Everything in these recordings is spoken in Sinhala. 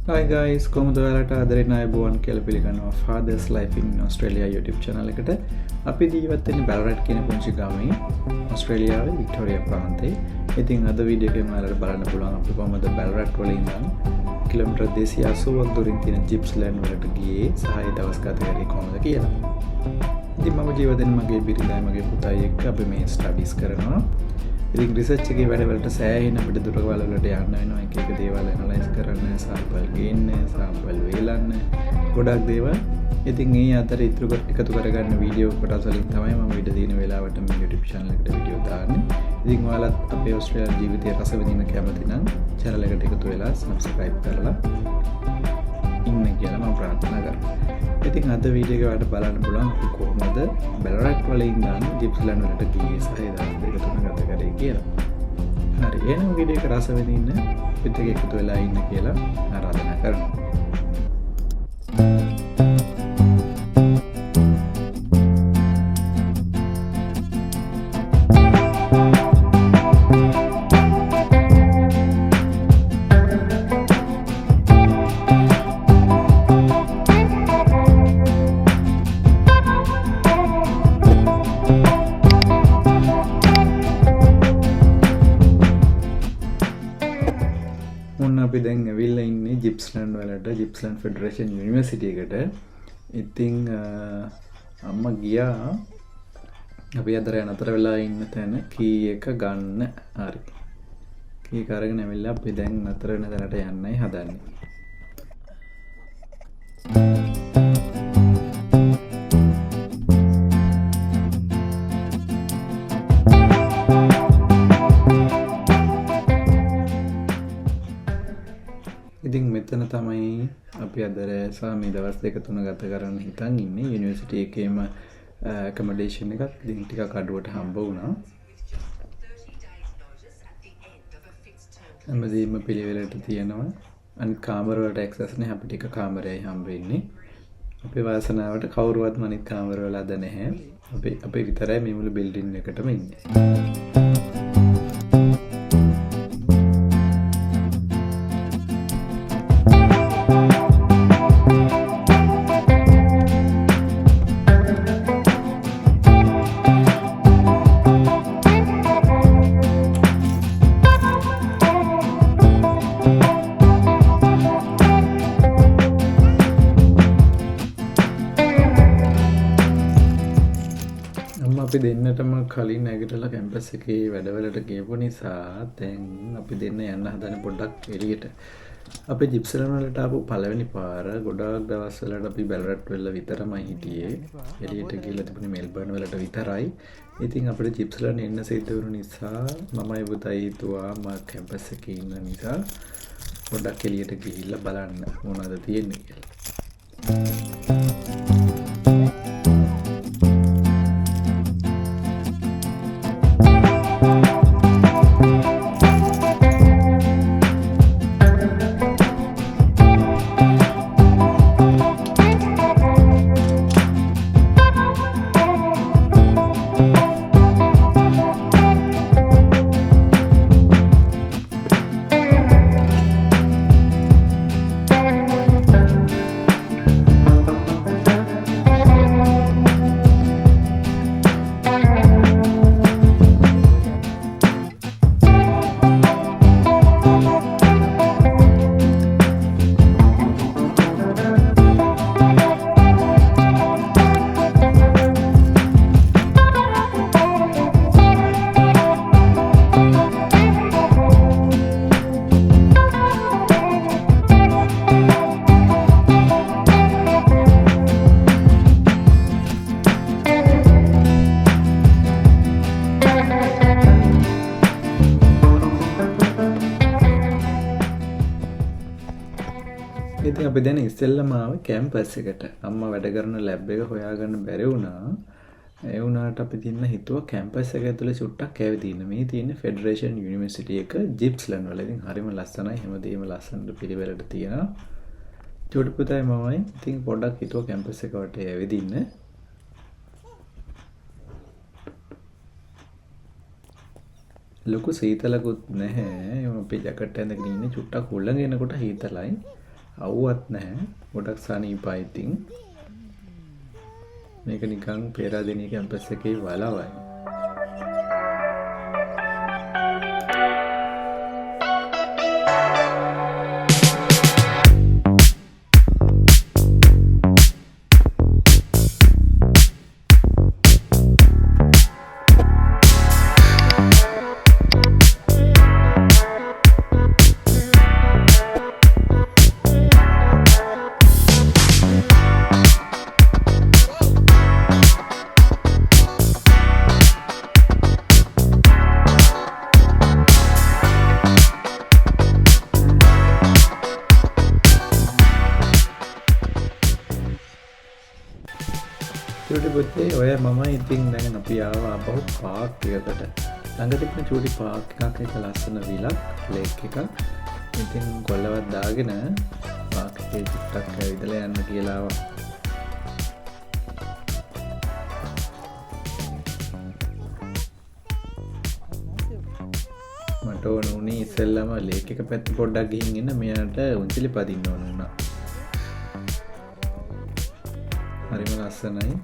Hi guys, කොහොමද ඔයාලට ආදරෙන් ආයුබෝවන් කියලා පිළිගන්නවා Father's Life in Australia YouTube channel එකට. අපි ජීවත් වෙන්නේ බැලරට් කියන පුංචි ගමේ ඕස්ට්‍රේලියාවේ වික්ටෝරියා ප්‍රාන්තයේ. ඉතින් අද වීඩියෝ එකෙන් ඔයාලට බලන්න පුළුවන් අපි කොහොමද බැලරට් වල ඉඳන් කිලෝමීටර් 280ක් දුරින් තියෙන ජිප්ස්ලෑන්ඩ් වලට ගියේ සහ ඒ දවස් ගත කරේ කොහොමද කියලා. ඉතින් මම ජීවත් වෙන මගේ බිරිඳයි මගේ පුතයි එක්ක අපි මේ ස්ටඩිස් කරනවා. ඉතින් රිසර්ච් එකේ වැඩවලට සෑහෙන අපිට දුරවල වලට යන්න වෙනවා එක එක දේවල් ඇනලයිස් කරන්න සාම්පල් ගේන්න සාම්පල් වේලන්න ගොඩක් දේවල්. ඉතින් ඒ අතර එකතු කරගන්න වීඩියෝ කොටස් වලින් තමයි මම ඊට දින වෙලාවට මේ YouTube channel එකට වීඩියෝ දාන්නේ. ඉතින් ඔයාලත් අපේ ඕස්ට්‍රේලියානු ජීවිතයේ රස විඳින්න කැමති නම් channel එකට එකතු වෙලා subscribe කරලා ඉන්න කියලා මම ප්‍රාර්ථනා කරනවා. ඉතින් අද වීඩියෝ එක ඔයාලට බලන්න පුළුවන් අපි කොහොමද බැලරට් වල ඉඳන් ජිප්ස්ලෑන්ඩ් වලට ගියේ සහ ඒ දවස් දෙක තුන ගත කරේ කියලා. හරි එහෙනම් වීඩියෝ එක රස විඳින්න පිට එක එකතු වෙලා ඉන්න කියලා ආරාධනා කරනවා. අපි දැන් ඇවිල්ලා ඉන්නේ ජිප්ස්ලෑන්ඩ් වලට ජිප්ස්ලෑන්ඩ් ෆෙඩරේෂන් යුනිවර්සිටි එකට. ඉතින් අම්මා ගියා අපි අතර අතර වෙලා ඉන්න තැන කී එක ගන්න. හරි. කී එක අරගෙන ඇවිල්ලා අපි දැන් අතර වෙන තැනට යන්නයි හදන්නේ. ඉතින් මෙතන තමයි අපි අද සහ මේ දවස් දෙක තුන ගත කරන්න හිතන් ඉන්නේ යුනිවර්සිටි එකේම ඇකමඩේෂන් එකක්. ඉතින් ටිකක් අඩුවට හම්බ වුණා. හැමදේම පිළිවෙලට තියෙනවා. අනිත් කාමර වලට ඇක්සස් නැහැ. අපිට එක කාමරයයි හම්බ වෙන්නේ. අපේ වාසනාවට කවුරුවත් අනිත් කාමර වල අද නැහැ. අපේ විතරයි මේ මුළු බිල්ඩින් එකටම ඉන්නේ. අපි දෙන්නටම කලින් නැගිටලා කැම්පස් එකේ වැඩවලට ගියපු නිසා දැන් අපි දෙන්න යන්න හදන පොඩ්ඩක් එළියට. අපි ජිප්ස්ලෑන්ඩ් වලට ආපු පළවෙනි පාර ගොඩාක් දවස් වලට අපි බැලරට් වල විතරමයි හිටියේ. එළියට ගිහලා තිබුණේ මෙල්බර්න් වලට විතරයි. ඉතින් අපිට ජිප්ස්ලෑන්ඩ් එන්න සිද්ධ වුණු නිසා මමයි පුතයි හිතුවා මම කැම්පස් එකේ ඉන්න නිසා පොඩ්ඩක් එළියට ගිහිල්ලා බලන්න මොනවද තියෙන්නේ කියලා. ඉතින් අපි දැන් ඉස්සෙල්ලම ආවේ කැම්පස් එකට. අම්මා වැඩ කරන ලැබ් එක හොයාගන්න බැරි වුණා. ඒ වුණාට අපි තින්න හිතුවා කැම්පස් එක ඇතුලේ චුට්ටක් ඇවිදින්න. මේ තියෙන ෆෙඩරේෂන් යුනිවර්සිටි එක ජිප්ස්ලෑන්ඩ් වල. ඉතින් හරිම ලස්සනයි. හැමදේම ලස්සනට පිළිවෙලට තියෙනවා. චුට්ටු පුතයි මමයි ඉතින් පොඩ්ඩක් හිතුවා කැම්පස් එක වටේ ඇවිදින්න. ලොකු සීතලකුත් නැහැ. අපි ජැකට් ඇඳගෙන ඉන්නේ චුට්ටක් උල්ලගෙන එනකොට හීතලයි. අවුවත් නැහැ. ගොඩක් සනීපයි ඉතින්. මේක නිකන් පේරාදෙණිය කැම්පස් එකේ වලවයි. චූටි පුතේ ඔය මම ඉතින් දැන් අපි ආවා ආපහු පාක් එකකට. ළඟ තිබුණ චූටි පාක් එකක් එක ලස්සන විලක් ලේක් එකක්. ඉතින් කොල්ලවත් දාගෙන පාක් එකේ චුට්ටක් ඇවිදලා යන්න කියලා ආවා. මට ඕන උනේ ඉස්සෙල්ලාම ලේක් එක පැත්ත පොඩ්ඩක් ගිහින් ඉන්න මෙයාට උන්චිලි පදින්න ඕන වුණා. හරිම ලස්සනයි.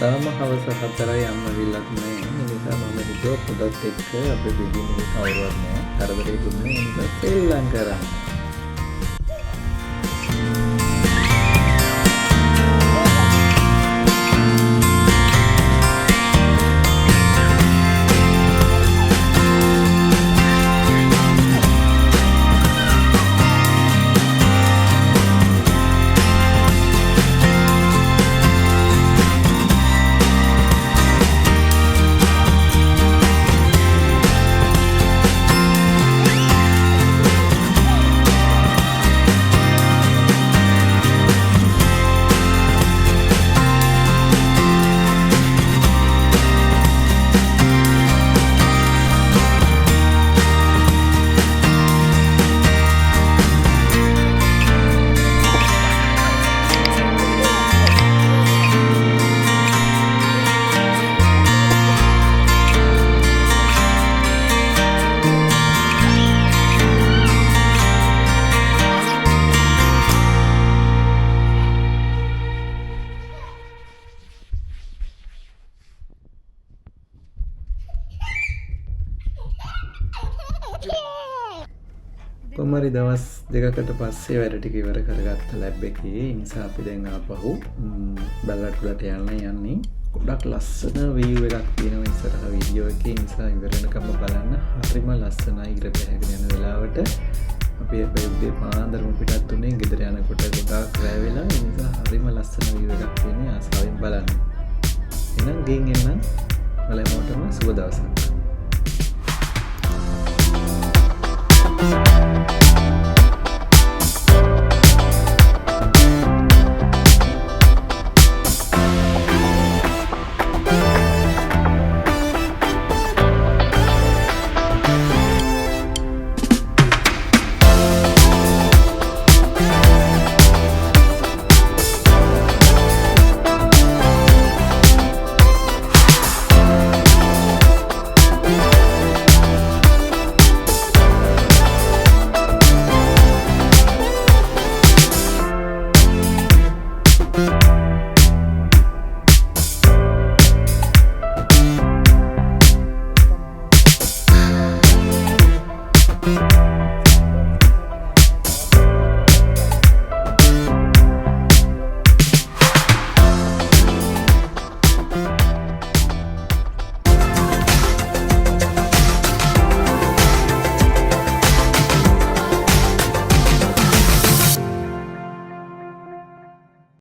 තාම හවස 4යි අම්මවිල්ලක් නැහැ. ඒ නිසා මම හිතුවා පොඩක් එක්ක අපේ බිගිනර් කවුරුවත් නැහැ. කරදරේකුත් නැහැ. ඒක සෙල්ලම් කරන්න. කොහමරි දවස් දෙකකට පස්සේ වැඩ ටික ඉවර කරගත්ත ලැබ් එකේ. ඒ නිසා අපි දැන් ආපහු බැලරට් වලට යන්නේ. ගොඩක් ලස්සන view එකක් තියෙනවා ඉස්සරහ වීඩියෝ එකේ. නිසා ඉවර වෙනකම් බලන්න. හරිම ලස්සනයි ඉර පැහැගෙන යන වෙලාවට. අපි උදේ පාන්දරම පිටත් උනේ ගෙදර යනකොට ගොඩාක් රැ වෙලා. ඒ නිසා හරිම ලස්සන view එකක් තියෙනවා. ආසාවෙන් බලන්න. එහෙනම් ගෙන් එන්න. ඔයාලට සුබ දවසක්.